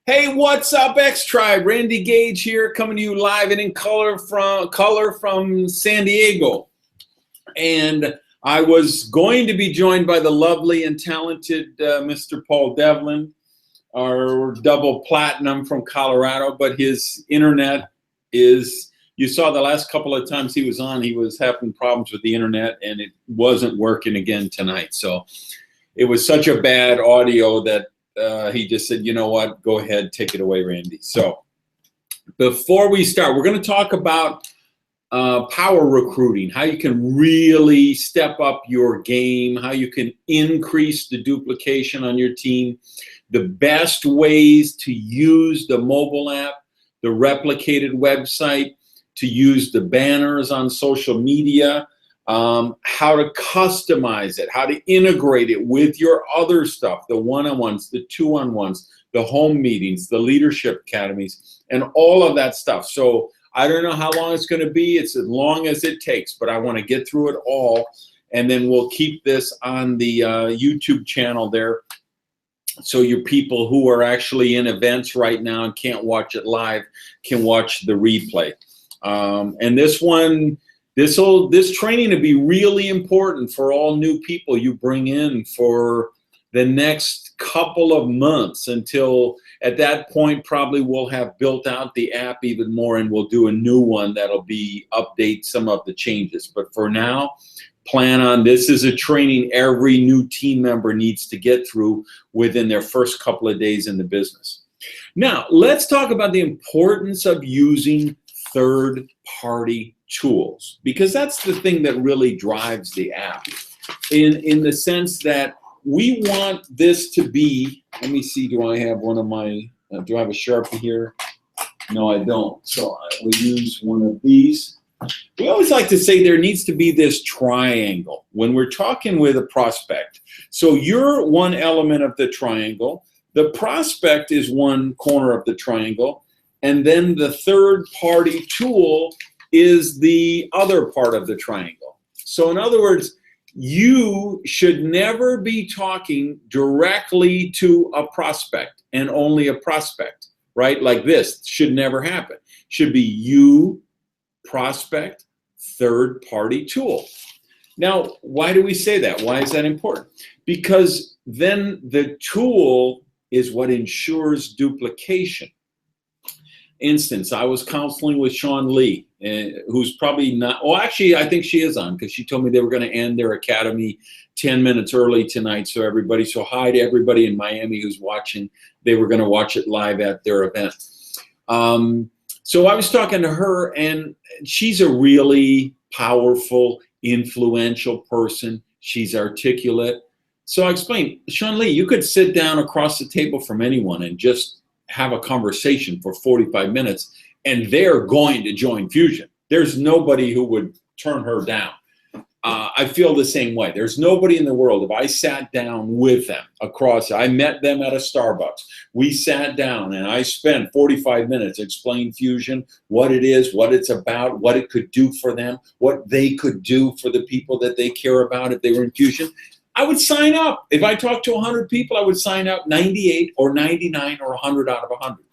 Hey, what's up, xTribe? Randy Gage here, coming to you live and in color from San Diego. And I was going to be joined by the lovely and talented Mr. Paul Devlin, our double platinum from Colorado, but his internet is, you saw the last couple of times he was on, he was having problems with the internet and it wasn't working again tonight. So it was such a bad audio that he just said, you know what, go ahead, take it away, Randy. So before we start, we're going to talk about power recruiting, how you can really step up your game, how you can increase the duplication on your team, the best ways to use the mobile app, the replicated website, to use the banners on social media, how to customize it, how to integrate it with your other stuff, the one-on-ones, the two-on-ones, the home meetings, the leadership academies, and all of that stuff. So I don't know how long it's going to be. It's as long as it takes, but I want to get through it all, and then we'll keep this on the YouTube channel there, so your people who are actually in events right now and can't watch it live can watch the replay. And this one, this training will be really important for all new people you bring in for the next couple of months, until at that point probably we'll have built out the app even more, and we'll do a new one that'll be update some of the changes. But for now, plan on, this is a training every new team member needs to get through within their first couple of days in the business. Now, let's talk about the importance of using third-party tools, because that's the thing that really drives the app, in the sense that we want this to be, let me see, do I have one of my, do I have a Sharpie here? No, I don't. So I will use one of these. We always like to say there needs to be this triangle when we're talking with a prospect. So you're one element of the triangle, the prospect is one corner of the triangle, and then the third-party tool is the other part of the triangle. So in other words, you should never be talking directly to a prospect and only a prospect, right? Like this should never happen. Should be you, prospect, third-party tool. Now, why do we say that? Why is that important? Because then the tool is what ensures duplication. Instance, I was counseling with Sean Lee, who's probably not, well, actually, I think she is on, because she told me they were going to end their academy 10 minutes early tonight. So everybody, so hi to everybody in Miami who's watching. They were going to watch it live at their event. So I was talking to her, and she's a really powerful, influential person. She's articulate. So I explained, Sean Lee, you could sit down across the table from anyone and just have a conversation for 45 minutes, and they're going to join Fusion. There's nobody who would turn her down. I feel the same way. There's nobody in the world, if I sat down with them across, I met them at a Starbucks, we sat down and I spent 45 minutes explaining Fusion, what it is, what it's about, what it could do for them, what they could do for the people that they care about if they were in Fusion, I would sign up. If I talked to 100 people, I would sign up 98 or 99 or 100 out of 100.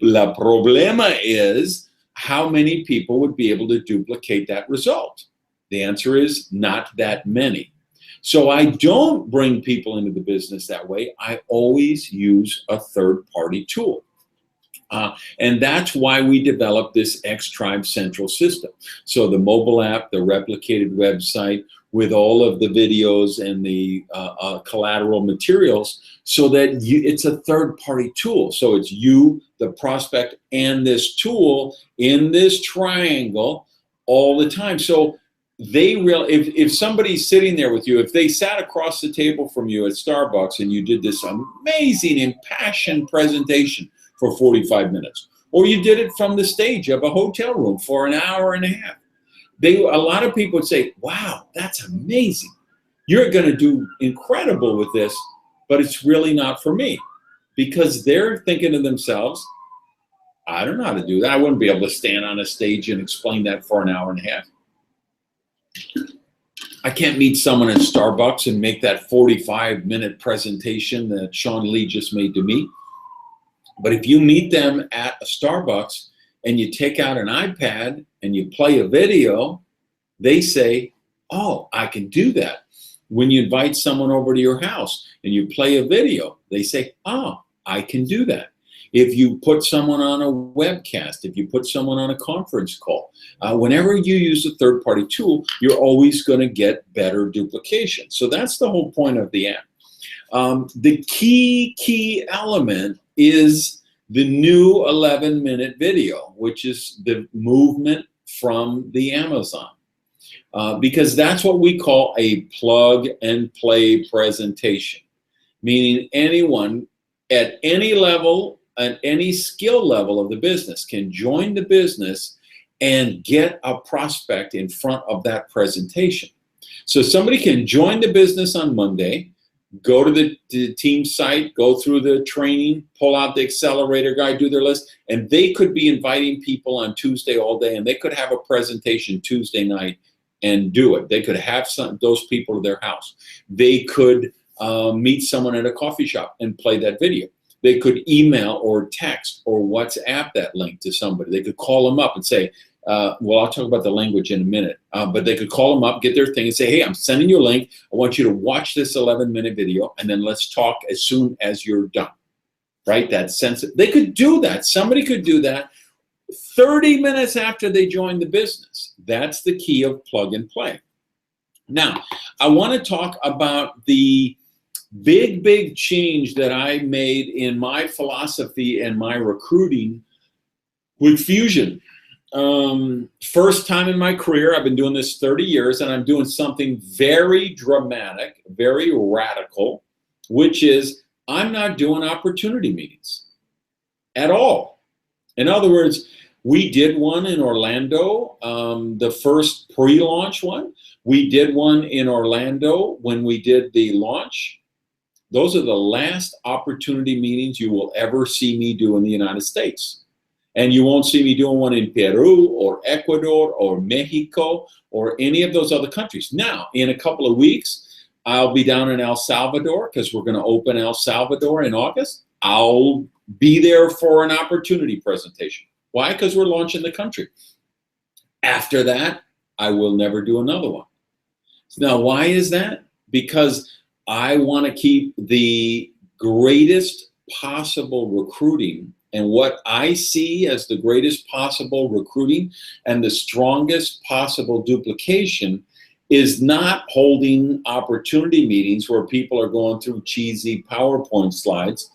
La problema is how many people would be able to duplicate that result. The answer is not that many. So I don't bring people into the business that way. I always use a third-party tool. And that's why we developed this xTribe central system. So the mobile app, the replicated website with all of the videos and the collateral materials, so that it's a third-party tool. So it's you, the prospect, and this tool in this triangle all the time. So they if somebody's sitting there with you, if they sat across the table from you at Starbucks and you did this amazing impassioned presentation for 45 minutes, or you did it from the stage of a hotel room for an hour and a half, a lot of people would say, wow, that's amazing. You're going to do incredible with this, but it's really not for me, because they're thinking to themselves, I don't know how to do that. I wouldn't be able to stand on a stage and explain that for an hour and a half. I can't meet someone at Starbucks and make that 45-minute presentation that Sean Lee just made to me. But if you meet them at a Starbucks and you take out an iPad and you play a video, they say, oh, I can do that. When you invite someone over to your house and you play a video, they say, oh, I can do that. If you put someone on a webcast, if you put someone on a conference call, whenever you use a third-party tool, you're always going to get better duplication. So that's the whole point of the app. The key element is the new 11-minute video, which is the movement from the Amazon. Because that's what we call a plug-and-play presentation, meaning anyone at any level, at any skill level of the business can join the business and get a prospect in front of that presentation. So somebody can join the business on Monday, go to the team site, go through the training, pull out the accelerator guide, do their list, and they could be inviting people on Tuesday all day, and they could have a presentation Tuesday night and do it. They could have those people to their house. They could meet someone at a coffee shop and play that video. They could email or text or WhatsApp that link to somebody. They could call them up and say, well, I'll talk about the language in a minute, but they could call them up, get their thing and say, hey, I'm sending you a link. I want you to watch this 11-minute video, and then let's talk as soon as you're done, right? That sense, they could do that. Somebody could do that 30 minutes after they join the business. That's the key of plug and play. Now, I want to talk about the big change that I made in my philosophy and my recruiting with Fuxion. First time in my career, I've been doing this 30 years, and I'm doing something very dramatic, very radical, which is I'm not doing opportunity meetings at all. In other words, we did one in Orlando, the first pre-launch one. We did one in Orlando when we did the launch. Those are the last opportunity meetings you will ever see me do in the United States. And you won't see me doing one in Peru or Ecuador or Mexico or any of those other countries. Now, in a couple of weeks, I'll be down in El Salvador because we're going to open El Salvador in August. I'll be there for an opportunity presentation. Why? Because we're launching the country. After that, I will never do another one. Now, why is that? Because I want to keep the greatest possible recruiting, and what I see as the greatest possible recruiting and the strongest possible duplication is not holding opportunity meetings where people are going through cheesy PowerPoint slides.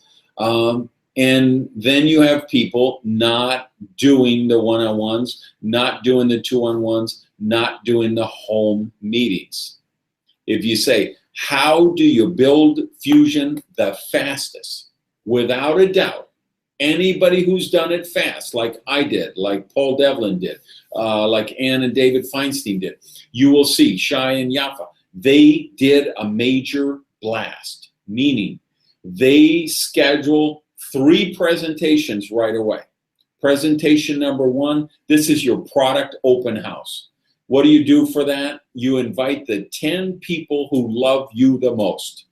And then you have people not doing the one-on-ones, not doing the two-on-ones, not doing the home meetings. If you say, how do you build Fuxion the fastest? Without a doubt, anybody who's done it fast, like I did, like Paul Devlin did, like Ann and David Feinstein did, you will see Shai and Yafa, they did a major blast, meaning they schedule 3 presentations right away. Presentation number 1, this is your product open house. What do you do for that? You invite the 10 people who love you the most.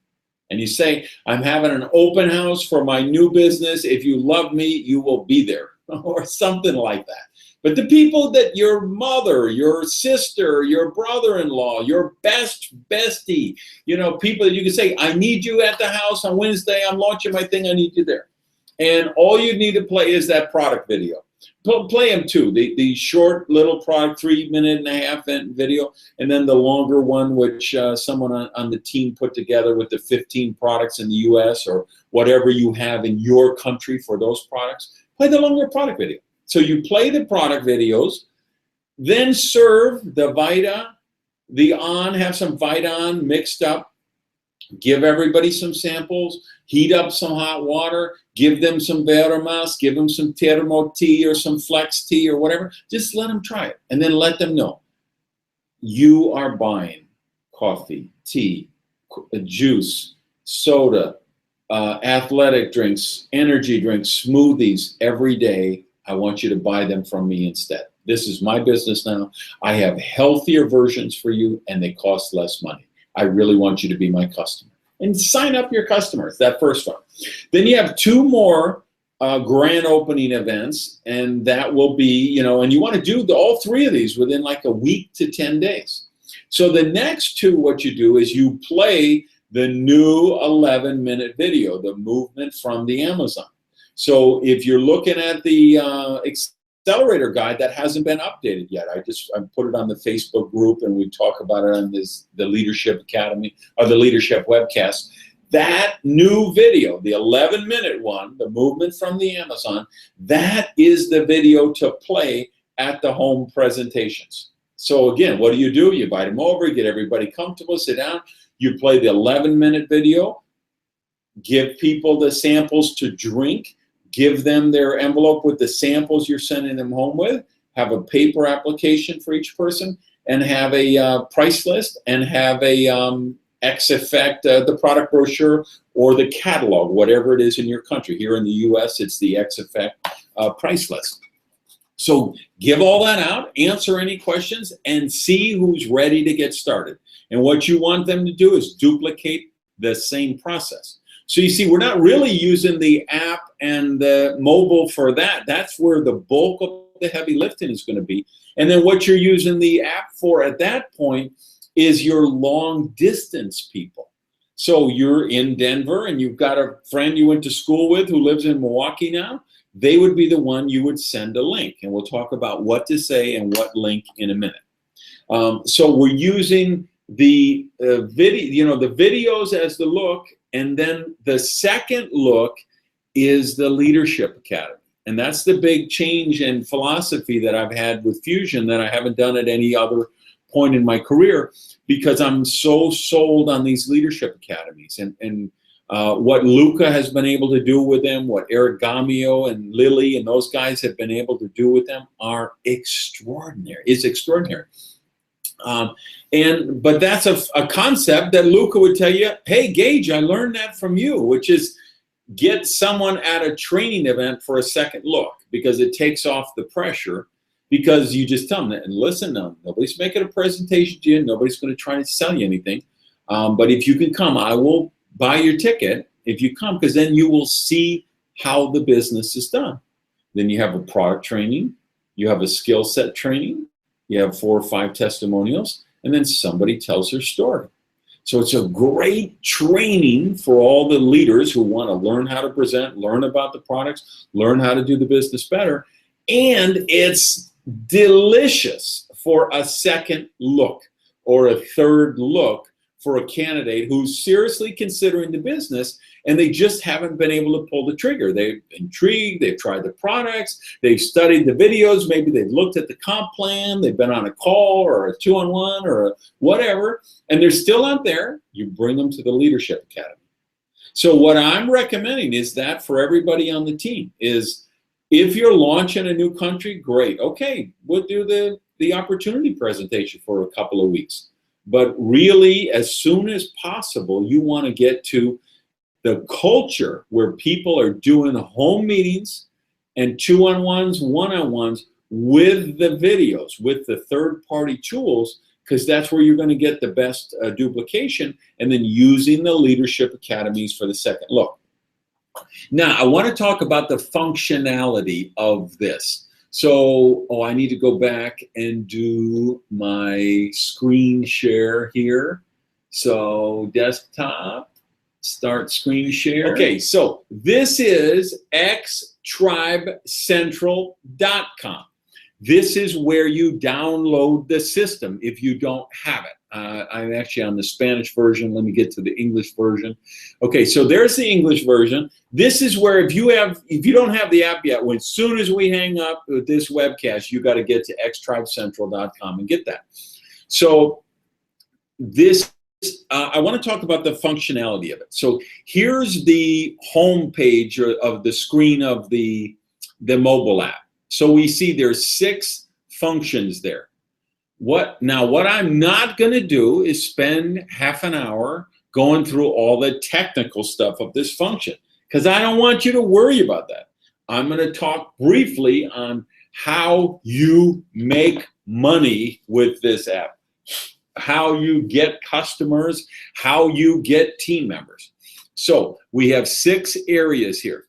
And you say, I'm having an open house for my new business. If you love me, you will be there, or something like that. But the people that your mother, your sister, your brother-in-law, your bestie, you know, people that you can say, I need you at the house on Wednesday. I'm launching my thing. I need you there. And all you need to play is that product video. Play them too, the short little product, 3.5-minute video, and then the longer one, which someone on the team put together with the 15 products in the US or whatever you have in your country for those products. Play the longer product video. So you play the product videos, then serve the Vita, the On, have some Vita On mixed up, give everybody some samples, heat up some hot water, give them some Veromas, give them some Termo tea or some Flex tea or whatever. Just let them try it, and then let them know you are buying coffee, tea, juice, soda, athletic drinks, energy drinks, smoothies every day. I want you to buy them from me instead. This is my business now. I have healthier versions for you, and they cost less money. I really want you to be my customer. And sign up your customers, that first one. Then you have 2 more grand opening events, and that will be, you know, and you want to do all three of these within like a week to 10 days. So the next two, what you do is you play the new 11-minute video, the movement from the Amazon. So if you're looking at the accelerator guide, that hasn't been updated yet. I put it on the Facebook group, and we talk about it on the Leadership Academy or the Leadership Webcast. That new video, the 11-minute one, the movement from the Amazon, that is the video to play at the home presentations. So again, what do? You invite them over, get everybody comfortable, sit down, you play the 11-minute video, give people the samples to drink, give them their envelope with the samples you're sending them home with, have a paper application for each person, and have a price list, and have a X-Effect, the product brochure, or the catalog, whatever it is in your country. Here in the US, it's the X-Effect price list. So give all that out, answer any questions, and see who's ready to get started. And what you want them to do is duplicate the same process. So you see, we're not really using the app and the mobile for that. That's where the bulk of the heavy lifting is going to be. And then what you're using the app for at that point is your long distance people. So you're in Denver and you've got a friend you went to school with who lives in Milwaukee now. They would be the one you would send a link, and we'll talk about what to say and what link in a minute. So we're using the video, you know, the videos as the look, and then the second look is the Leadership Academy. And that's the big change in philosophy that I've had with Fuxion that I haven't done at any other point in my career, because I'm so sold on these Leadership Academies. And what Luca has been able to do with them, what Eric Gamio and Lily and those guys have been able to do with them are extraordinary. It's extraordinary. But that's a concept that Luca would tell you, hey, Gage, I learned that from you, which is get someone at a training event for a second look, because it takes off the pressure, because you just tell them, and listen, nobody's making a presentation to you, nobody's going to try to sell you anything. But if you can come, I will buy your ticket if you come, because then you will see how the business is done. Then you have a product training, you have a skill set training, you have 4 or 5 testimonials, and then somebody tells their story. So it's a great training for all the leaders who want to learn how to present, learn about the products, learn how to do the business better. And it's delicious for a second look or a third look for a candidate who's seriously considering the business, and they just haven't been able to pull the trigger. They've intrigued, they've tried the products, they've studied the videos, maybe they've looked at the comp plan, they've been on a call or a 2-on-1 or a whatever, and they're still out there. You bring them to the Leadership Academy. So what I'm recommending is that for everybody on the team is, if you're launching a new country, great. Okay, we'll do the opportunity presentation for a couple of weeks. But really, as soon as possible, you want to get to the culture where people are doing home meetings and 2-on-1s, 1-on-1s with the videos, with the third-party tools, because that's where you're going to get the best duplication, and then using the Leadership Academies for the second look. Now, I want to talk about the functionality of this. So, I need to go back and do my screen share here. So, desktop, start screen share. Okay, so this is xTribeCentral.com. This is where you download the system if you don't have it. I'm actually on the Spanish version. Let me get to the English version. Okay, so there's the English version. This is where if you don't have the app yet, as soon as we hang up with this webcast, you got to get to xTribeCentral.com and get that. So this, I want to talk about the functionality of it. So here's the home page of the screen of the mobile app. So we see there's 6 functions there. What I'm not going to do is spend half an hour going through all the technical stuff of this function, because I don't want you to worry about that. I'm going to talk briefly on how you make money with this app, how you get customers, how you get team members. So we have 6 areas here.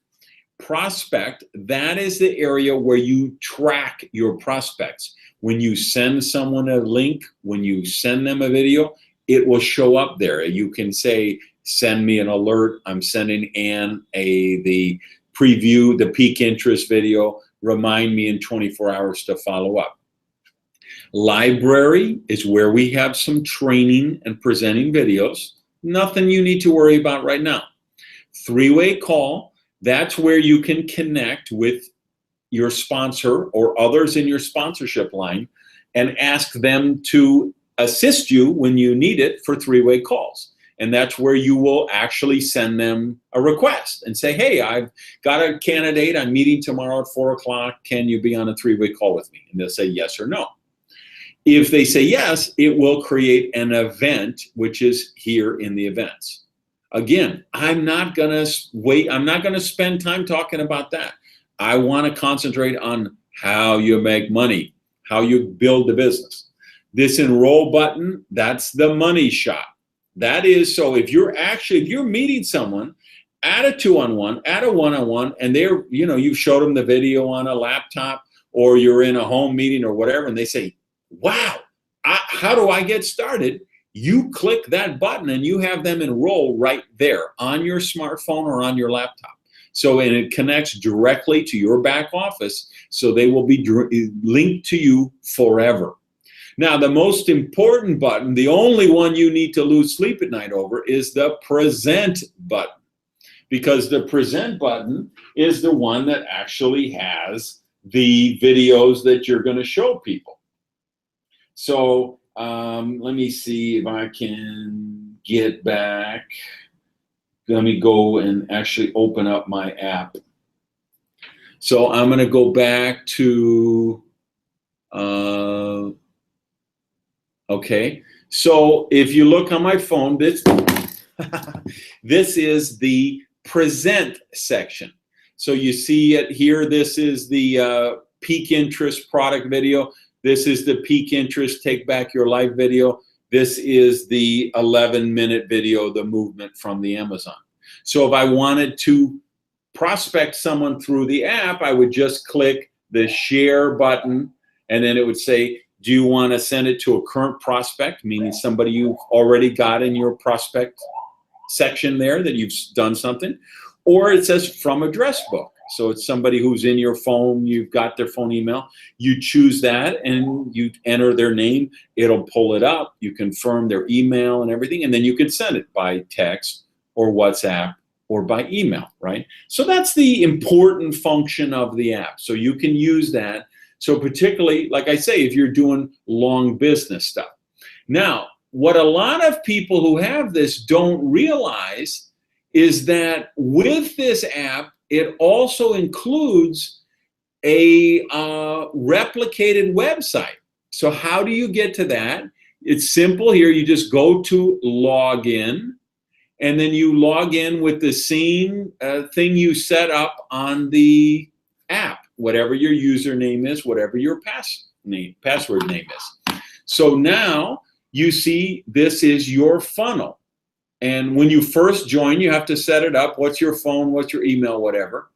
prospect, that is the area where you track your prospects. When you send someone a link, when you send them a video, it will show up there. You can say, send me an alert. I'm sending Ann the preview, the peak interest video. Remind me in 24 hours to follow up. Library is where we have some training and presenting videos. Nothing you need to worry about right now. Three-way call, that's where you can connect with your sponsor or others in your sponsorship line and ask them to assist you when you need it for three-way calls. And that's where you will actually send them a request and say, hey, I've got a candidate. I'm meeting tomorrow at 4 o'clock. Can you be on a three-way call with me? And they'll say yes or no. If they say yes, it will create an event, which is here in the events. Again, I'm not going to spend time talking about that. I want to concentrate on how you make money, how you build the business. This enroll button, that's the money shot. That is, so if you're meeting someone at a 2-on-1, at a 1-on-1, and they're, you've showed them the video on a laptop, or you're in a home meeting or whatever, and they say, wow, how do I get started? You click that button and you have them enroll right there on your smartphone or on your laptop. So, and it connects directly to your back office, so they will be linked to you forever. Now, the most important button, the only one you need to lose sleep at night over, is the present button. Because the present button is the one that actually has the videos that you're going to show people. So let me see if I can get back. Let me go and actually open up my app. So I'm going to go back to, okay. So if you look on my phone, this is the present section. So you see it here. This is the peak interest product video. This is the peak interest take back your life video. This is the 11-minute video, the movement from the Amazon. So if I wanted to prospect someone through the app, I would just click the share button, and then it would say, do you want to send it to a current prospect, meaning somebody you've already got in your prospect section there that you've done something, or it says from address book. So it's somebody who's in your phone, you've got their phone email, you choose that and you enter their name, it'll pull it up, you confirm their email and everything, and then you can send it by text or WhatsApp or by email, right? So that's the important function of the app. So you can use that. So particularly, like I say, if you're doing long business stuff. Now, what a lot of people who have this don't realize is that with this app, it also includes a replicated website. So how do you get to that? It's simple here. You just go to login, and then you log in with the same thing you set up on the app, whatever your username is, whatever your password name is. So now you see this is your funnel. And when you first join, you have to set it up. What's your phone? What's your email? Whatever.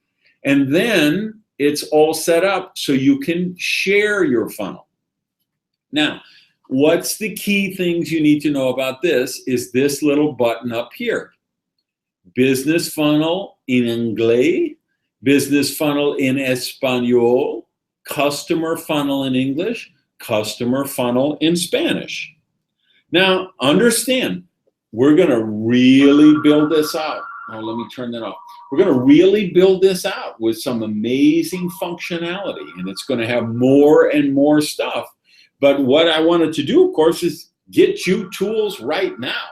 And then it's all set up so you can share your funnel. Now, what's the key things you need to know about this is this little button up here. Business funnel in English, business funnel in Espanol, customer funnel in English, customer funnel in Spanish. Now, understand, we're going to really build this out. Oh, let me turn that off. We're going to really build this out with some amazing functionality, and it's going to have more and more stuff. But what I wanted to do, of course, is get you tools right now.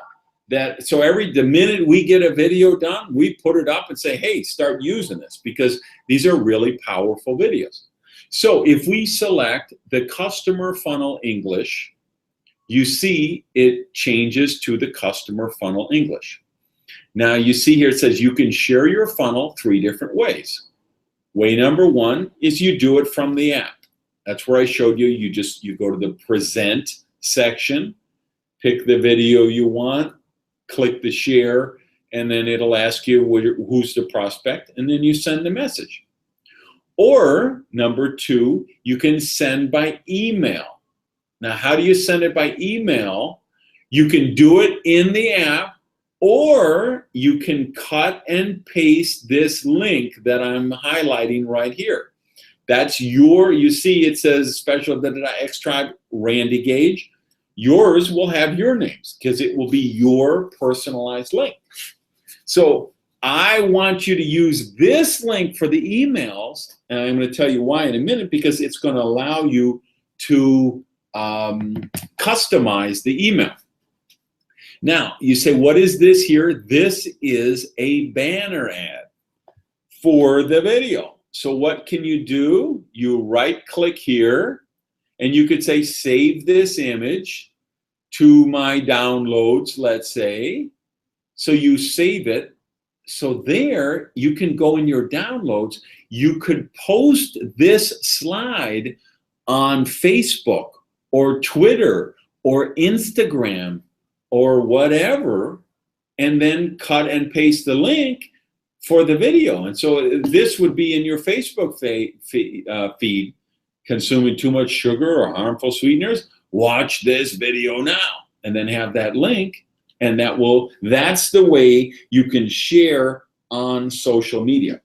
So the minute we get a video done, we put it up and say, hey, start using this, because these are really powerful videos. So if we select the customer funnel English, you see it changes to the customer funnel English. Now you see here it says you can share your funnel 3 different ways. Way number 1 is you do it from the app. That's where I showed you. You go to the present section, pick the video you want, click the share, and then it'll ask you who's the prospect, and then you send the message. Or number 2, you can send by email. Now, how do you send it by email? You can do it in the app, or you can cut and paste this link that I'm highlighting right here. That's you see it says special xTribe Randy Gage. Yours will have your names because it will be your personalized link. So I want you to use this link for the emails, and I'm going to tell you why in a minute, because it's going to allow you to customize the email. Now, you say, what is this here? This is a banner ad for the video. So what can you do? You right-click here, and you could say, save this image to my downloads, let's say. So you save it. So there, you can go in your downloads. You could post this slide on Facebook or Twitter or Instagram or whatever, and then cut and paste the link for the video. And so this would be in your Facebook feed, consuming too much sugar or harmful sweeteners, watch this video now, and then have that link, and that's the way you can share on social media.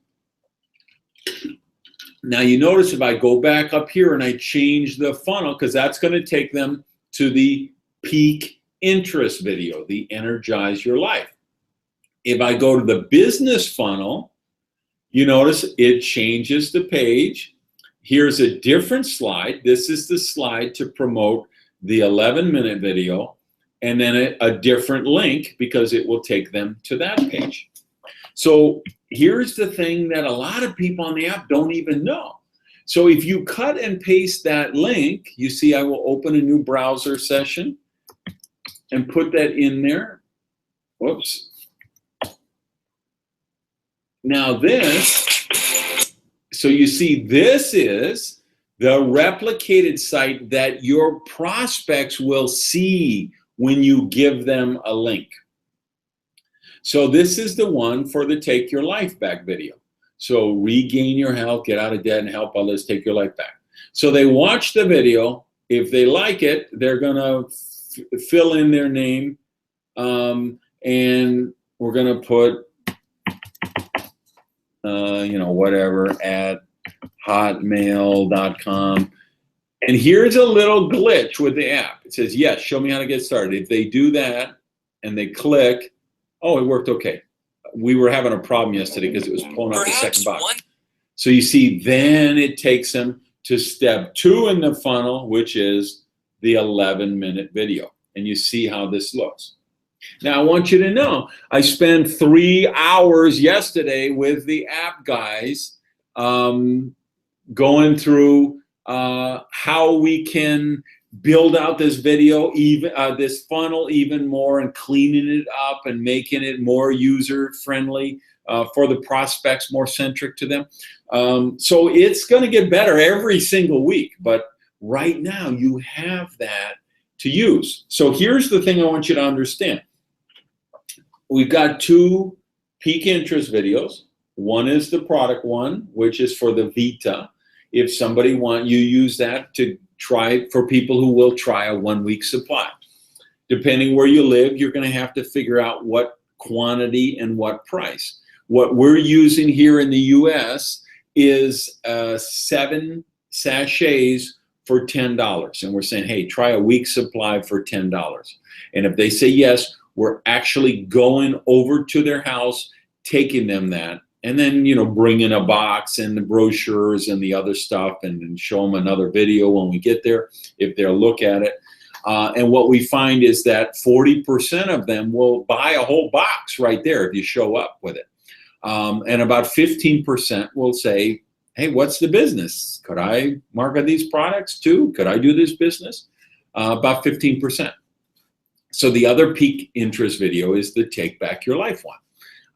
Now you notice if I go back up here and I change the funnel, because that's going to take them to the peak interest video, the Energize Your Life. If I go to the business funnel, you notice it changes the page. Here's a different slide. This is the slide to promote the 11-minute video, and then a different link because it will take them to that page. So here's the thing that a lot of people on the app don't even know. So if you cut and paste that link, you see I will open a new browser session and put that in there. Whoops. Now so you see this is the replicated site that your prospects will see when you give them a link. So this is the one for the Take Your Life Back video. So regain your health, get out of debt, and help others take your life back. So they watch the video. If they like it, they're gonna fill in their name, and we're gonna put whatever at hotmail.com. And here's a little glitch with the app. It says, yes, show me how to get started. If they do that and they click, oh, it worked okay. We were having a problem yesterday because it was pulling up the second box. So you see, then it takes them to step 2 in the funnel, which is the 11-minute video. And you see how this looks. Now, I want you to know, I spent 3 hours yesterday with the app guys going through how we can build out this video, this funnel even more, and cleaning it up and making it more user-friendly for the prospects, more centric to them. So it's going to get better every single week, but right now you have that to use. So here's the thing I want you to understand. We've got 2 peak interest videos. One is the product one, which is for the Vita. If somebody you use that to try for people who will try a 1-week supply. Depending where you live, you're going to have to figure out what quantity and what price. What we're using here in the US is 7 sachets for $10. And we're saying, hey, try a week supply for $10. And if they say yes, we're actually going over to their house, taking them that, and then, bring in a box and the brochures and the other stuff, and show them another video when we get there, if they'll look at it. And what we find is that 40% of them will buy a whole box right there if you show up with it. And about 15% will say, hey, what's the business? Could I market these products too? Could I do this business? About 15%. So the other peak interest video is the Take Back Your Life one.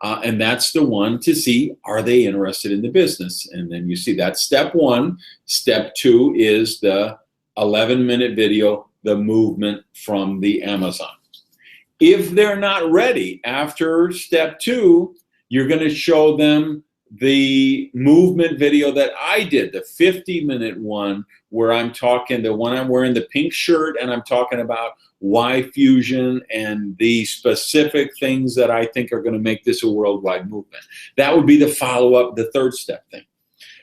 And that's the one to see, are they interested in the business? And then you see that's step 1. Step 2 is the 11-minute video, the movement from the Amazon. If they're not ready after step 2, you're going to show them the movement video that I did, the 50-minute one, where I'm talking, the one I'm wearing the pink shirt, and I'm talking about why Fuxion and the specific things that I think are going to make this a worldwide movement. That would be the follow-up, the third step thing.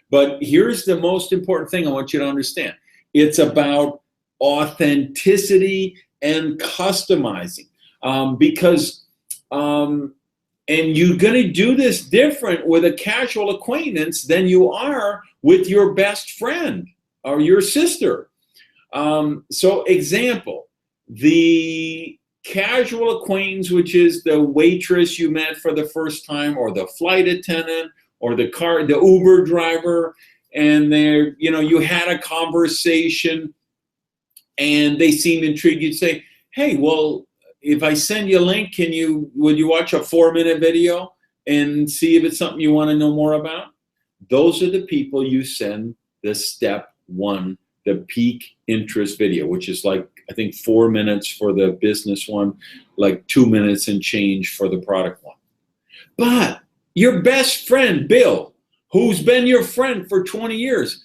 But here's the most important thing I want you to understand. It's about authenticity and customizing. And you're going to do this different with a casual acquaintance than you are with your best friend or your sister. So example, the casual acquaintance, which is the waitress you met for the first time, or the flight attendant, or the Uber driver, and they're, you had a conversation and they seem intrigued. You'd say, hey, well, if I send you a link, would you watch a 4-minute video and see if it's something you want to know more about? Those are the people you send the step 1, the peak interest video, which is like, I think 4 minutes for the business one, like 2 minutes and change for the product one. But your best friend, Bill, who's been your friend for 20 years,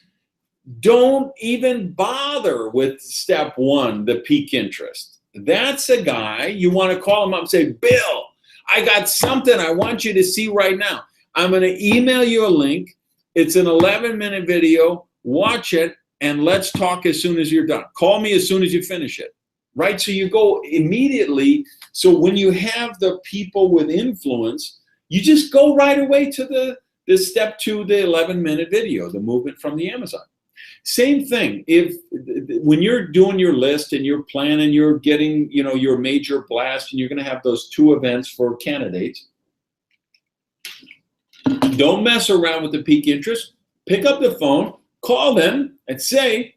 don't even bother with step 1, the peak interest. That's a guy you want to call him up and say, Bill, I got something I want you to see right now. I'm going to email you a link. It's an 11-minute video. Watch it, and let's talk as soon as you're done. Call me as soon as you finish it, right? So you go immediately. So when you have the people with influence, you just go right away to the step 2, the 11-minute video, the movement from the Amazon. Same thing, when you're doing your list and you're planning, you're getting, your major blast, and you're going to have those 2 events for candidates, don't mess around with the peak interest. Pick up the phone, call them, and say,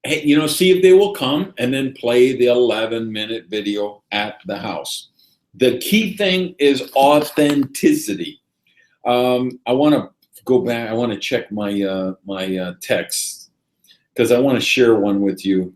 hey, see if they will come, and then play the 11-minute video at the house. The key thing is authenticity. I want to go back. I want to check my my text, because I want to share one with you,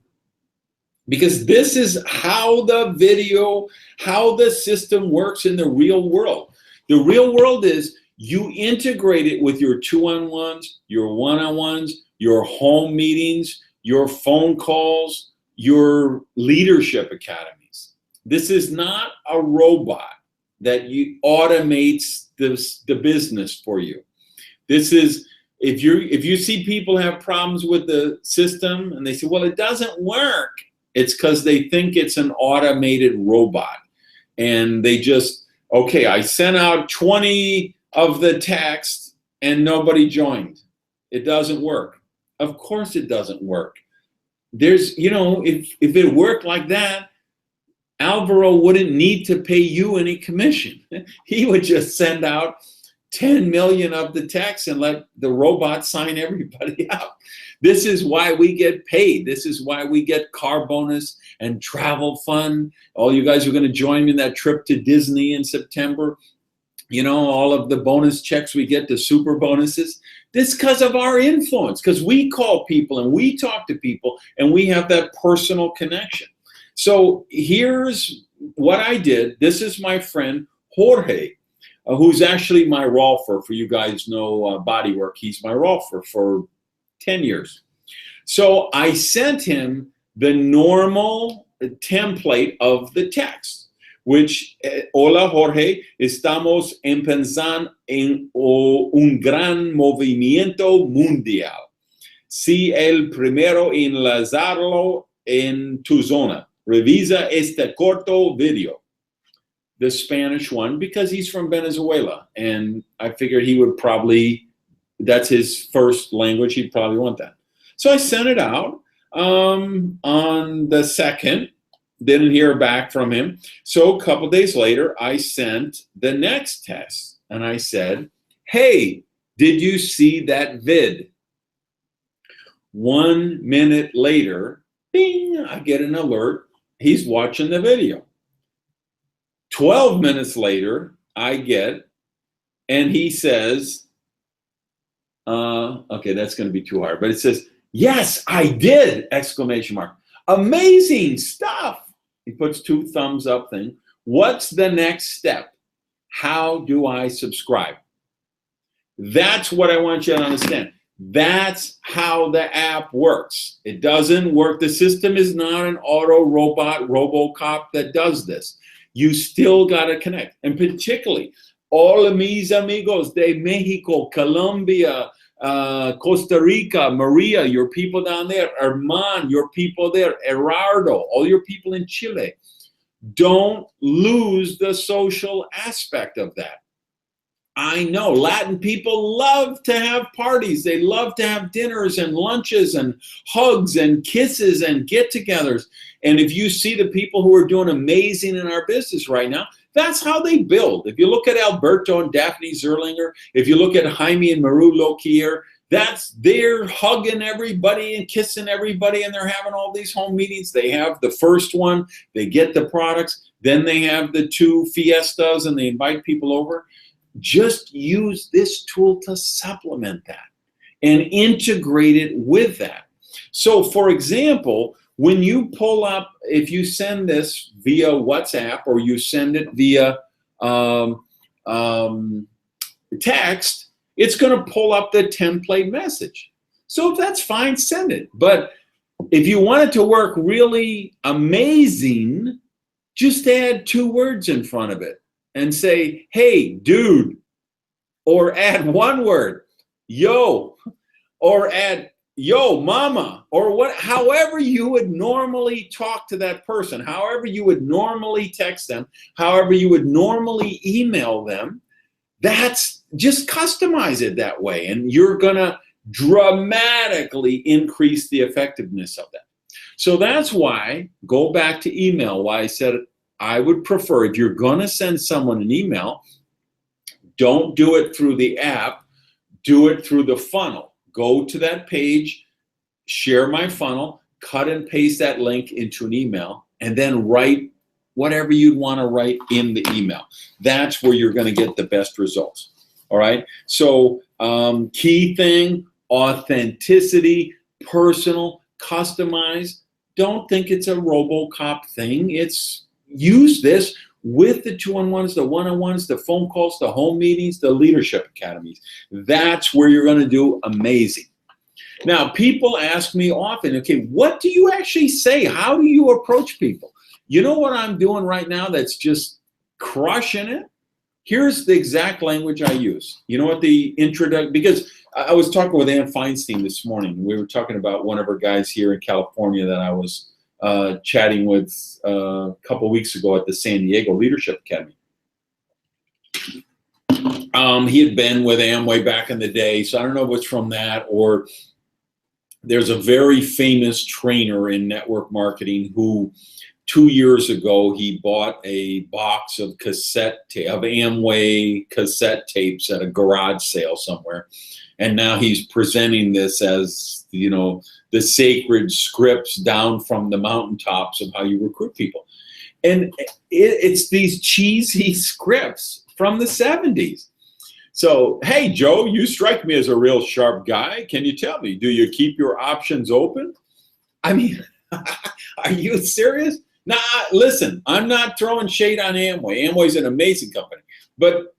because this is how the system works in the real world. The real world is you integrate it with your 2-on-1s, your 1-on-1s, your home meetings, your phone calls, your leadership academies. This is not a robot that automates the business for you. This is, if you see people have problems with the system and they say, well, it doesn't work, it's because they think it's an automated robot. And they just, okay, I sent out 20 of the text and nobody joined. It doesn't work. Of course it doesn't work. There's, if it worked like that, Alvaro wouldn't need to pay you any commission. He would just send out 10 million of the text and let the robot sign everybody out. This is why we get paid. This is why we get car bonus and travel fund. All you guys are going to join me in that trip to Disney in September. All of the bonus checks we get, the super bonuses. This is because of our influence, because we call people and we talk to people and we have that personal connection. So here's what I did. This is my friend Jorge, who's actually my rolfer. For you guys know Bodywork, he's my rolfer for 10 years. So I sent him the normal template of the text, which, hola Jorge, estamos empezando en un gran movimiento mundial. Si el primero en lanzarlo en tu zona. Revisa este corto video. The Spanish one, because he's from Venezuela, and I figured he would probably, that's his first language, he'd probably want that. So I sent it out on the 2nd, didn't hear back from him. So a couple days later, I sent the next test, and I said, hey, did you see that vid? 1 minute later, bing, I get an alert. He's watching the video. 12 minutes later, I get, and he says, okay, that's going to be too hard, but it says, yes, I did, exclamation mark. Amazing stuff. He puts 2 thumbs up thing. What's the next step? How do I subscribe? That's what I want you to understand. That's how the app works. It doesn't work. The system is not an auto robot, RoboCop that does this. You still got to connect. And particularly, all of mis amigos de Mexico, Colombia, Costa Rica, Maria, your people down there, Herman, your people there, Gerardo, all your people in Chile. Don't lose the social aspect of that. I know Latin people love to have parties. They love to have dinners and lunches and hugs and kisses and get-togethers. And if you see the people who are doing amazing in our business right now, that's how they build. If you look at Alberto and Daphne Zerlinger, if you look at Jaime and Maru Lokier, they're hugging everybody and kissing everybody, and they're having all these home meetings. They have the first one, they get the products, then they have the 2 fiestas, and they invite people over. Just use this tool to supplement that and integrate it with that. So, for example, when you pull up, if you send this via WhatsApp or you send it via text, it's going to pull up the template message. So if that's fine, send it. But if you want it to work really amazing, just add 2 words in front of it and say, hey, dude, or add 1 word, yo, or add yo, mama, or however you would normally talk to that person, however you would normally text them, however you would normally email them, just customize it that way, and you're gonna dramatically increase the effectiveness of that. So that's why, go back to email, why I said I would prefer, if you're gonna send someone an email, don't do it through the app, do it through the funnel. Go to that page, share my funnel, cut and paste that link into an email, and then write whatever you'd want to write in the email. That's where you're going to get the best results. All right. So key thing, authenticity, personal, customized. Don't think it's a RoboCop thing. Use this with the 2-on-1s, the 1-on-1s, the phone calls, the home meetings, the leadership academies. That's where you're going to do amazing. Now, people ask me often, okay, what do you actually say? How do you approach people? You know what I'm doing right now that's just crushing it? Here's the exact language I use. You know what the introduction, because I was talking with Ann Feinstein this morning. We were talking about one of our guys here in California that I was chatting with a couple weeks ago at the San Diego Leadership Academy. He had been with Amway back in the day, so I don't know if it's from that, or there's a very famous trainer in network marketing who 2 years ago, he bought a box of Amway cassette tapes at a garage sale somewhere. And now he's presenting this as, you know, the sacred scripts down from the mountaintops of how you recruit people. And it's these cheesy scripts from the 70s. So, hey, Joe, you strike me as a real sharp guy. Can you tell me, do you keep your options open? I mean, are you serious? Now, listen, I'm not throwing shade on Amway. Amway's an amazing company. But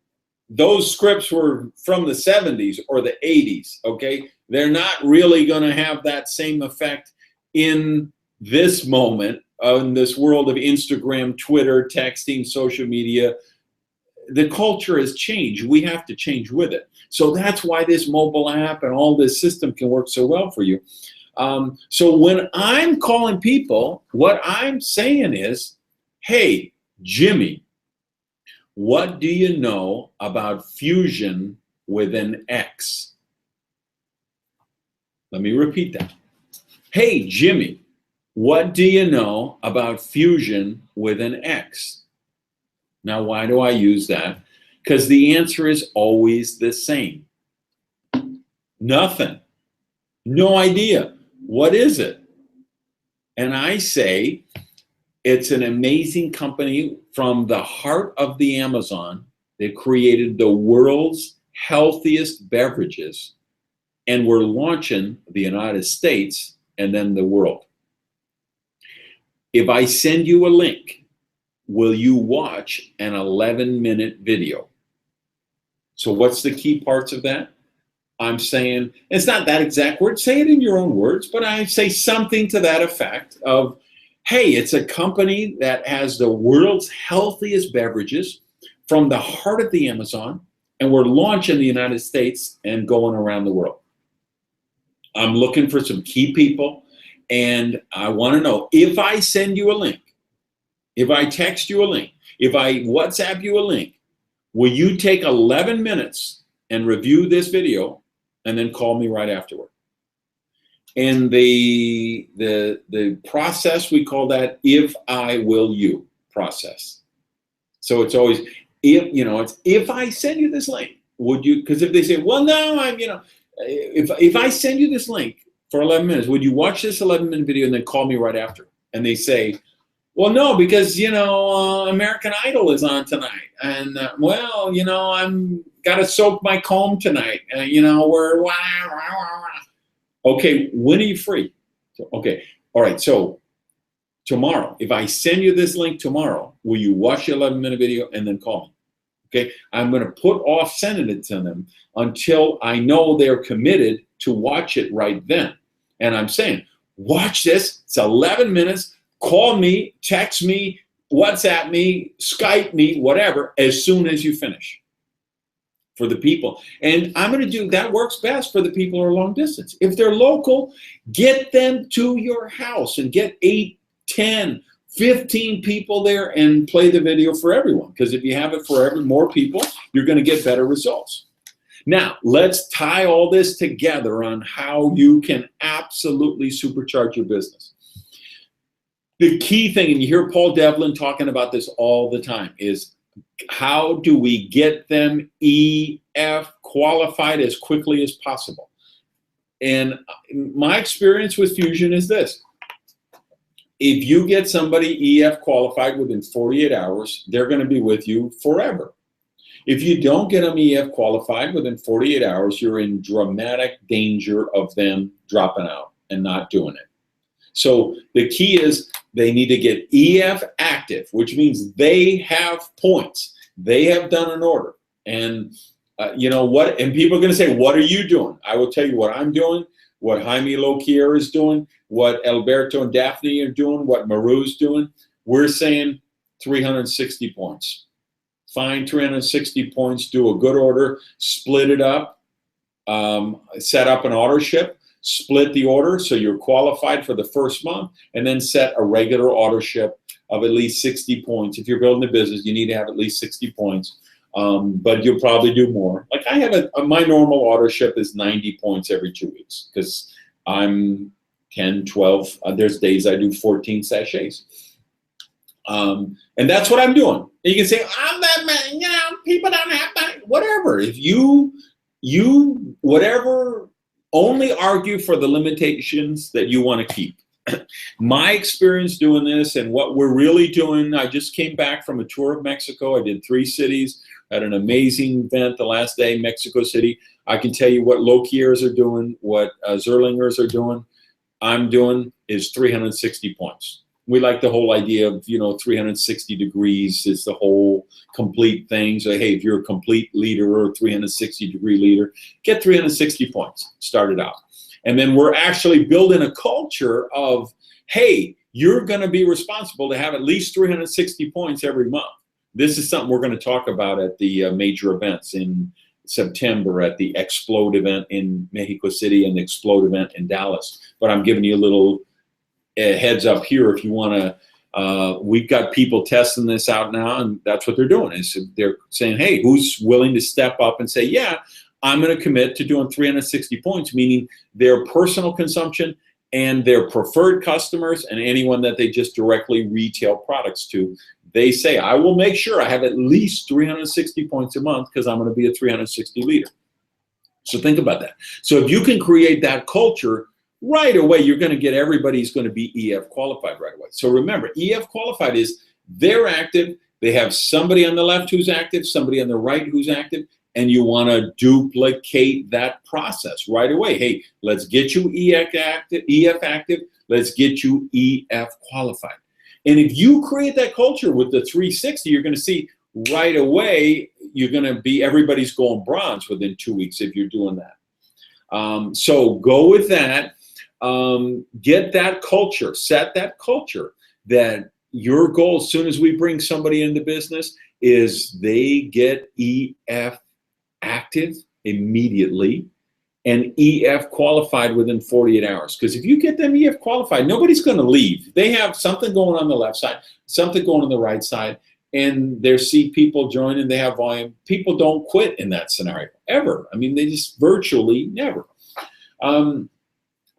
those scripts were from the 70s or the 80s, okay? They're not really going to have that same effect in this moment, in this world of Instagram, Twitter, texting, social media. The culture has changed. We have to change with it. So that's why this mobile app and all this system can work so well for you. So when I'm calling people, what I'm saying is, hey, Jimmy, what do you know about Fuxion with an X? Let me repeat that. Hey, Jimmy, what do you know about Fuxion with an X? Now, why do I use that? Because the answer is always the same. Nothing. No idea. What is it? And I say, it's an amazing company from the heart of the Amazon. They created the world's healthiest beverages, and we're launching the United States and then the world. If I send you a link, will you watch an 11-minute video? So what's the key parts of that? I'm saying, it's not that exact word, say it in your own words, but I say something to that effect of, hey, it's a company that has the world's healthiest beverages from the heart of the Amazon, and we're launching in the United States and going around the world. I'm looking for some key people, and I want to know, if I send you a link, if I text you a link, if I WhatsApp you a link, will you take 11 minutes and review this video and then call me right afterward? And the process, we call that if I will you process. So it's always, if I send you this link, would you, because if they say, well, no, if I send you this link for 11 minutes, would you watch this 11-minute video and then call me right after? And they say, well, no, because, American Idol is on tonight. And, I'm got to soak my comb tonight. We're, okay, when are you free? Okay, all right, so tomorrow, if I send you this link tomorrow, will you watch the 11-minute video and then call me? Okay, I'm going to put off sending it to them until I know they're committed to watch it right then. And I'm saying, watch this, it's 11 minutes, call me, text me, WhatsApp me, Skype me, whatever, as soon as you finish. For the people. And I'm going to do, that works best for the people who are long distance. If they're local, get them to your house and get 8, 10, 15 people there and play the video for everyone. Because if you have it for more people, you're going to get better results. Now, let's tie all this together on how you can absolutely supercharge your business. The key thing, and you hear Paul Devlin talking about this all the time, is how do we get them EF qualified as quickly as possible? And my experience with Fuxion is this. If you get somebody EF qualified within 48 hours, they're going to be with you forever. If you don't get them EF qualified within 48 hours, you're in dramatic danger of them dropping out and not doing it. So the key is they need to get EF active, which means they have points. They have done an order. And you know what? And people are going to say, what are you doing? I will tell you what I'm doing, what Jaime Loquier is doing, what Alberto and Daphne are doing, what Maru's doing. We're saying 360 points. Find 360 points, do a good order, split it up, set up an auto ship, split the order so you're qualified for the first month, and then set a regular auto ship of at least 60 points. If you're building a business, you need to have at least 60 points, but you'll probably do more. Like I have my normal auto ship is 90 points every 2 weeks because I'm 10, 12, there's days I do 14 sachets. And that's what I'm doing. And you can say, I'm that man, people don't have money, whatever. If you whatever, only argue for the limitations that you want to keep. My experience doing this and what we're really doing, I just came back from a tour of Mexico. I did 3 cities, had an amazing event the last day, Mexico City. I can tell you what Loquiers are doing, what Zerlingers are doing. I'm doing is 360 points. We like the whole idea of, 360 degrees is the whole complete thing. So, hey, if you're a complete leader or a 360-degree leader, get 360 points, start it out. And then we're actually building a culture of, hey, you're going to be responsible to have at least 360 points every month. This is something we're going to talk about at the major events in September at the Explode event in Mexico City and the Explode event in Dallas. But I'm giving you a little heads up here if you want to. We've got people testing this out now, and that's what they're doing. Is they're saying, hey, who's willing to step up and say, yeah, I'm going to commit to doing 360 points, meaning their personal consumption and their preferred customers and anyone that they just directly retail products to. They say, I will make sure I have at least 360 points a month because I'm going to be a 360 leader. So think about that. So if you can create that culture, right away, you're going to get everybody's going to be EF qualified right away. So remember, EF qualified is they're active. They have somebody on the left who's active, somebody on the right who's active, and you want to duplicate that process right away. Hey, let's get you EF active. Let's get you EF qualified. And if you create that culture with the 360, you're going to see right away, you're going to be, everybody's going bronze within 2 weeks if you're doing that. So go with that. Get that culture, set that culture that your goal, as soon as we bring somebody into business, is they get EF active immediately and EF qualified within 48 hours. Because if you get them EF qualified, nobody's going to leave. They have something going on the left side, something going on the right side, and they see people join and they have volume. People don't quit in that scenario, ever. I mean, they just virtually never. And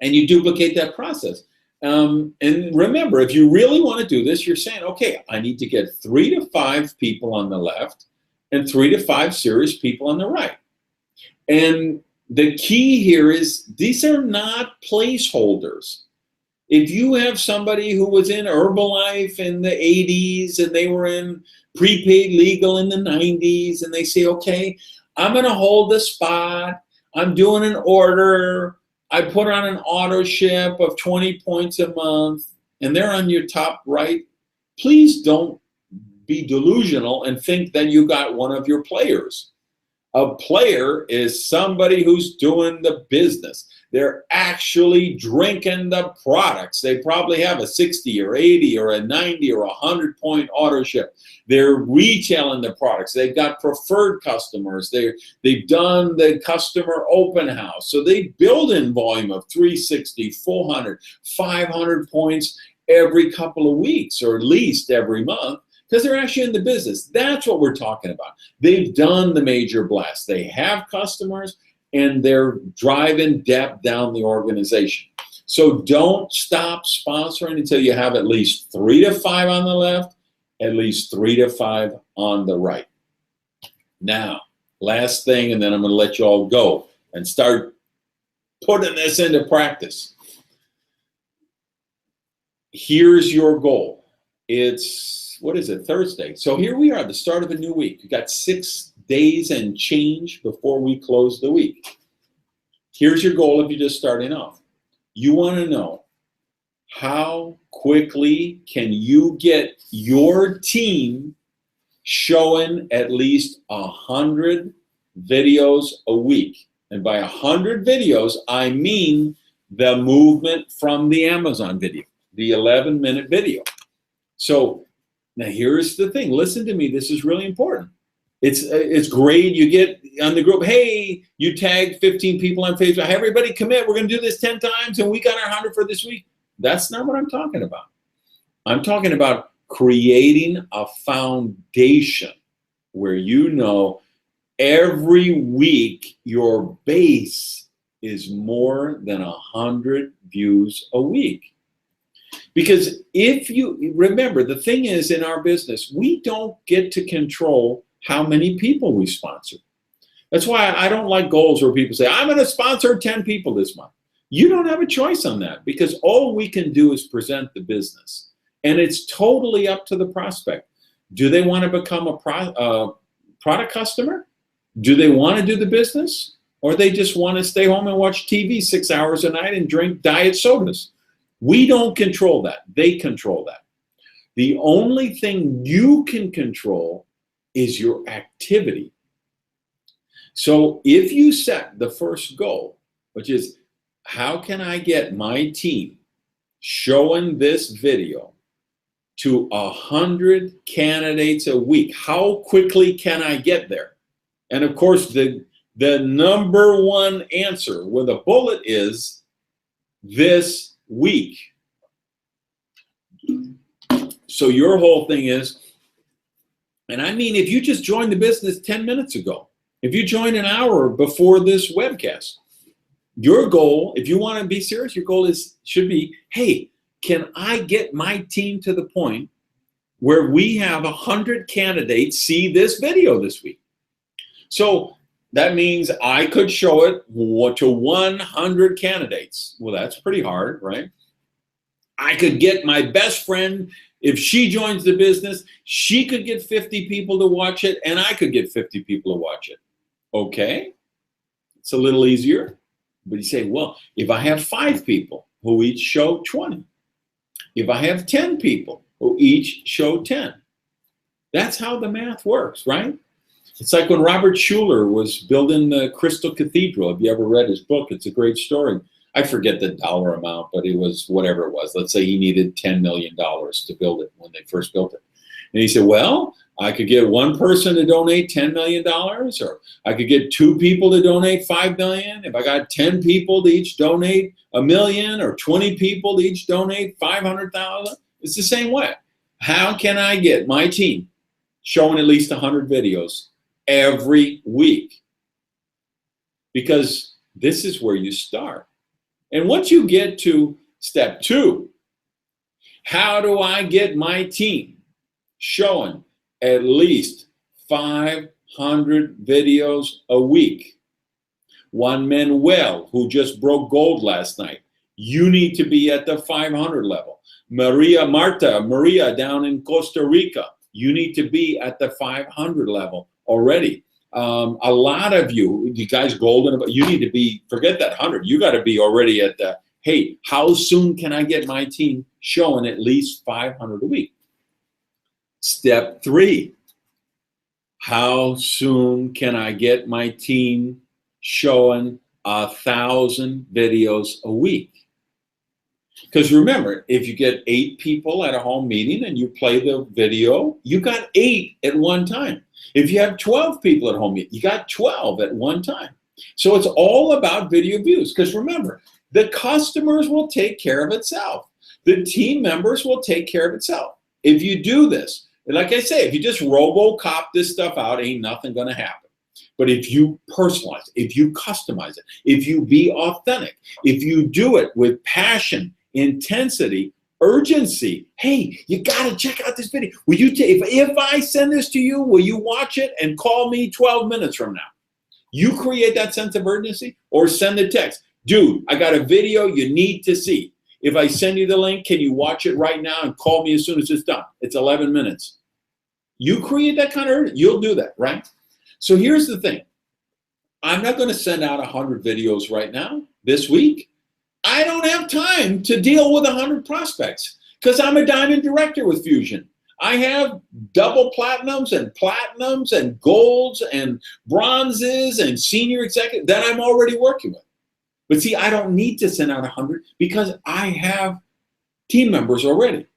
you duplicate that process. And remember, if you really want to do this, you're saying, okay, I need to get 3 to 5 people on the left and 3 to 5 serious people on the right. And the key here is these are not placeholders. If you have somebody who was in Herbalife in the 80s and they were in prepaid legal in the 90s and they say, okay, I'm going to hold the spot. I'm doing an order. I put on an auto ship of 20 points a month and they're on your top right. Please don't be delusional and think that you got one of your players. A player is somebody who's doing the business. They're actually drinking the products. They probably have a 60 or 80 or a 90 or 100 point auto ship. They're retailing the products. They've got preferred customers. They've done the customer open house. So they build in volume of 360, 400, 500 points every couple of weeks or at least every month, because they're actually in the business. That's what we're talking about. They've done the major blast. They have customers and they're driving depth down the organization. So don't stop sponsoring until you have at least 3 to 5 on the left, at least 3 to 5 on the right. Now, last thing, and then I'm going to let you all go and start putting this into practice. Here's your goal. It's, what is it, Thursday. So here we are, the start of a new week. You got 6 days and change before we close the week. Here's your goal if you're just starting off. You want to know how quickly can you get your team showing at least 100 videos a week. And by 100 videos, I mean the movement from the Amazon video, the 11-minute video. So now here's the thing. Listen to me. This is really important. It's great. You get on the group, hey, you tagged 15 people on Facebook. Hey, everybody commit. We're going to do this 10 times, and we got our 100 for this week. That's not what I'm talking about. I'm talking about creating a foundation where you know every week your base is more than 100 views a week. Because if you remember, the thing is in our business, we don't get to control how many people we sponsor. That's why I don't like goals where people say, I'm going to sponsor 10 people this month. You don't have a choice on that because all we can do is present the business. And it's totally up to the prospect. Do they want to become a product customer? Do they want to do the business? Or they just want to stay home and watch TV 6 hours a night and drink diet sodas? We don't control that. They control that. The only thing you can control is your activity. So if you set the first goal, which is how can I get my team showing this video to 100 candidates a week? How quickly can I get there? And of course, the number one answer with a bullet is this week. So your whole thing is, and I mean, if you just joined the business 10 minutes ago, if you joined an hour before this webcast, your goal, if you want to be serious, your goal should be, hey, can I get my team to the point where we have 100 candidates see this video this week? So that means I could show it to 100 candidates. Well, that's pretty hard, right? I could get my best friend, if she joins the business, she could get 50 people to watch it, and I could get 50 people to watch it. Okay, it's a little easier. But you say, well, if I have 5 people who each show 20, if I have 10 people will each show 10. That's how the math works, right? It's like when Robert Schuller was building the Crystal Cathedral. If you ever read his book, it's a great story. I forget the dollar amount, but it was whatever it was. Let's say he needed $10 million to build it when they first built it. And he said, well, I could get one person to donate $10 million, or I could get 2 people to donate $5 million. If I got 10 people to each donate $1 million, or 20 people to each donate $500,000, it's the same way. How can I get my team showing at least 100 videos every week? Because this is where you start. And once you get to step 2, how do I get my team showing at least 500 videos a week? Juan Manuel, who just broke gold last night, you need to be at the 500 level. Maria down in Costa Rica, you need to be at the 500 level already. A lot of you guys golden, you need to be, forget that 100, you got to be already at the, hey, how soon can I get my team showing at least 500 a week? Step 3, how soon can I get my team showing 1,000 videos a week? Because remember, if you get 8 people at a home meeting and you play the video, you got 8 at one time. If you have 12 people at home meeting, you got 12 at one time. So it's all about video views. Because remember, the customers will take care of itself. The team members will take care of itself. If you do this, like I say, if you just RoboCop this stuff out, ain't nothing going to happen. But if you personalize it, if you customize it, if you be authentic, if you do it with passion, intensity, urgency, hey, you got to check out this video. Will you if I send this to you, will you watch it and call me 12 minutes from now? You create that sense of urgency, or send a text. Dude, I got a video you need to see. If I send you the link, can you watch it right now and call me as soon as it's done? It's 11 minutes. You create that kind of urgency, you'll do that, right? So here's the thing. I'm not going to send out 100 videos right now this week. I don't have time to deal with 100 prospects because I'm a diamond director with Fuxion. I have double platinums and golds and bronzes and senior executive that I'm already working with. But see, I don't need to send out 100 because I have team members already.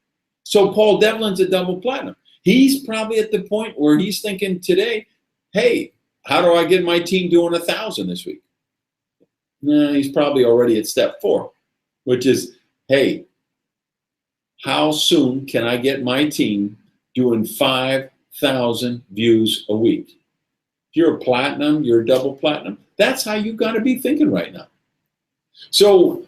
So Paul Devlin's a double platinum. He's probably at the point where he's thinking today, hey, how do I get my team doing 1,000 this week? No, he's probably already at step 4, which is, hey, how soon can I get my team doing 5,000 views a week? If you're a platinum, you're a double platinum, that's how you got to be thinking right now. So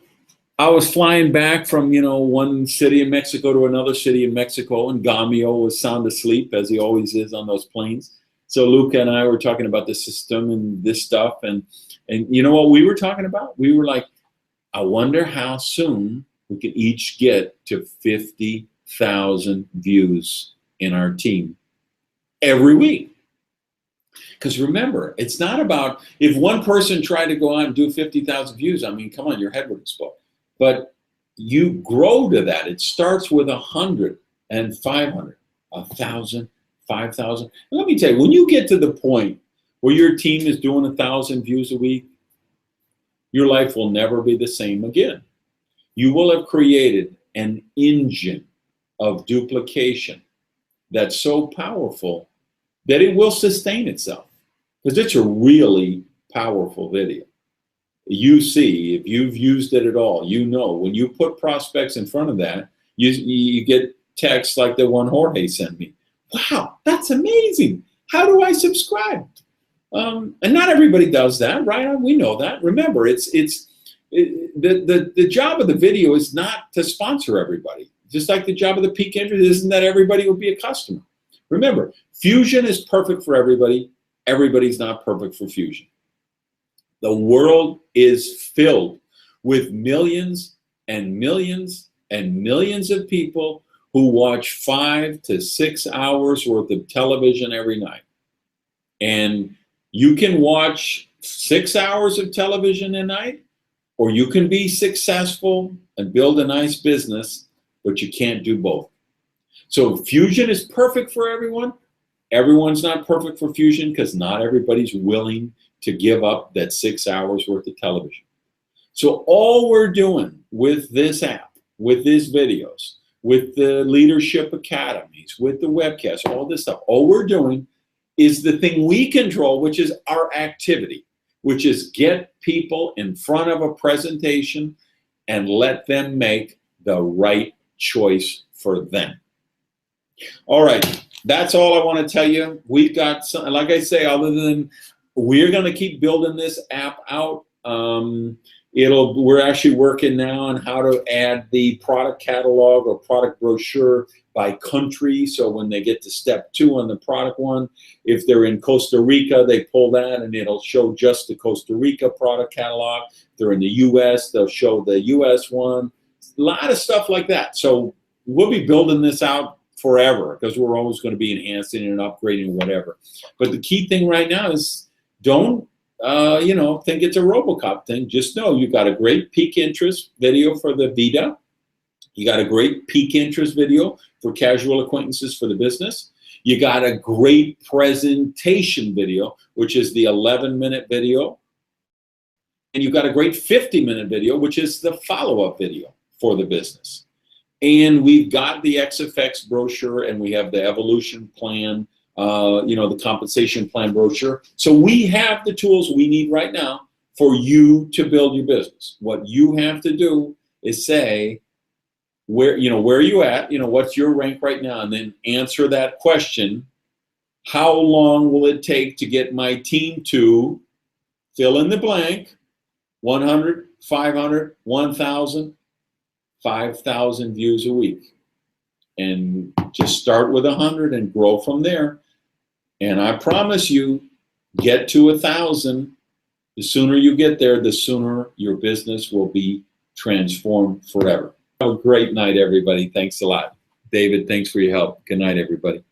I was flying back from, one city in Mexico to another city in Mexico, and Gamio was sound asleep, as he always is on those planes. So Luca and I were talking about the system and this stuff, and you know what we were talking about? We were like, I wonder how soon we can each get to 50,000 views in our team every week. Because remember, it's not about, if one person tried to go out and do 50,000 views, I mean, come on, your head would explode. But you grow to that. It starts with 100 and 500, 1,000, 5,000. And let me tell you, when you get to the point where your team is doing 1,000 views a week, your life will never be the same again. You will have created an engine of duplication that's so powerful that it will sustain itself. Because it's a really powerful video. You see, if you've used it at all, you know when you put prospects in front of that, you get texts like the one Jorge sent me. Wow, that's amazing. How do I subscribe? And not everybody does that, right? We know that. Remember, the job of the video is not to sponsor everybody. Just like the job of the pique interest isn't that everybody will be a customer. Remember, Fuxion is perfect for everybody. Everybody's not perfect for Fuxion. The world is filled with millions and millions and millions of people who watch 5 to 6 hours worth of television every night. And you can watch 6 hours of television a night, or you can be successful and build a nice business, but you can't do both. So Fusion is perfect for everyone. Everyone's not perfect for Fusion because not everybody's willing to give up that 6 hours worth of television. So all we're doing with this app, with these videos, with the leadership academies, with the webcasts, all this stuff, all we're doing is the thing we control, which is our activity, which is get people in front of a presentation and let them make the right choice for them. All right, that's all I want to tell you. We've got some, like I say, other than we're going to keep building this app out. We're actually working now on how to add the product catalog or product brochure by country. So when they get to step 2 on the product one, if they're in Costa Rica, they pull that and it'll show just the Costa Rica product catalog. If they're in the US, they'll show the US one. A lot of stuff like that. So we'll be building this out forever because we're always going to be enhancing and upgrading and whatever. But the key thing right now is don't think it's a RoboCop thing. Just know you got a great peak interest video for the Vita. You got a great peak interest video for casual acquaintances for the business. You got a great presentation video, which is the 11-minute video. And you got a great 50-minute video, which is the follow-up video for the business. And we've got the XFX brochure and we have the evolution plan, the compensation plan brochure. So we have the tools we need right now for you to build your business. What you have to do is say, where are you at? What's your rank right now? And then answer that question. How long will it take to get my team to fill in the blank? 100, 500, 1,000, 5,000 views a week. And just start with 100 and grow from there. And I promise you, get to 1,000. The sooner you get there, the sooner your business will be transformed forever. Have a great night, everybody. Thanks a lot. David, thanks for your help. Good night, everybody.